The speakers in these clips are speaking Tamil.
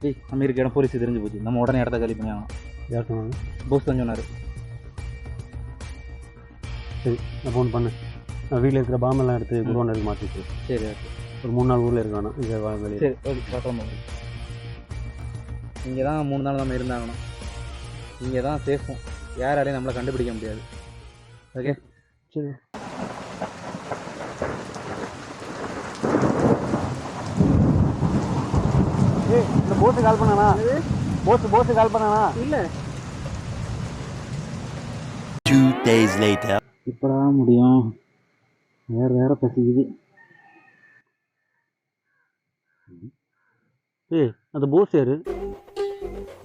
டேய் நம்ம இருக்க இடம் போலீஸ் தெரிஞ்சு போச்சு, நம்ம உடனே இடத்த காலி பண்ணி ஆகணும். யார் சொன்னாங்க? போஸ் தான் சொன்னார். சரி நான் ஃபோன் பண்ணேன். நான் வீட்டில் இருக்கிற பாம்பெல்லாம் எடுத்து குடோன் எடுத்து மாற்றிட்டு சரி ஓகே. ஒரு 3 நாள் ஊரில் இருக்கணும். இங்கே வெளியே. சரி ஓகே பார்க்கலாம். இங்கே தான் 3 நாள் நம்ம இருந்தாகணும். இங்கே தான் சேஃபும், யாராலையும் நம்மளை கண்டுபிடிக்க முடியாது. ஓகே சரி. ஏய் இந்த போஸு கால் பண்ணானா? போஸு கால் பண்ணானா? இல்லை 2 days later. இப்படா முடியும், வேற பசிக்குது. ஏய் அந்த போஸ் யாரு?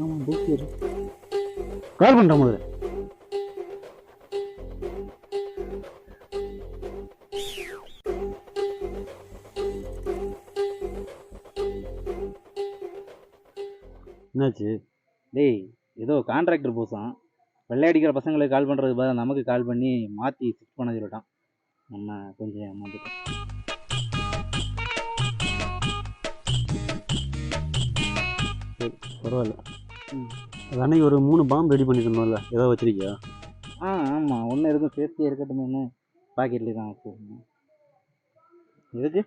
ஆமாம் போஸ் யாரு? கால் பண்ணுறேன் முதல்ல. என்னாச்சு? டேய் ஏதோ கான்ட்ராக்டர் போஸான், வெள்ளையடிக்கிற பசங்களுக்கு கால் பண்ணுறதுக்கு பதிலாக நமக்கு கால் பண்ணி மாற்றி ஃபிக்ஸ் பண்ண சொல்லிட்டான். நம்ம கொஞ்சம் ஏமாந்துட்டோம். சரி பரவாயில்ல. அது அன்னைக்கு ஒரு 3 பாம்பு ரெடி பண்ணிக்கணும்ல, ஏதாவது வச்சிருக்கியா? ஆமாம் ஒன்று இருக்கும், சேஃப்டியாக இருக்கட்டுமேனு பாக்கெட்லேயே தான் வச்சுருந்தேன். எதுக்கு?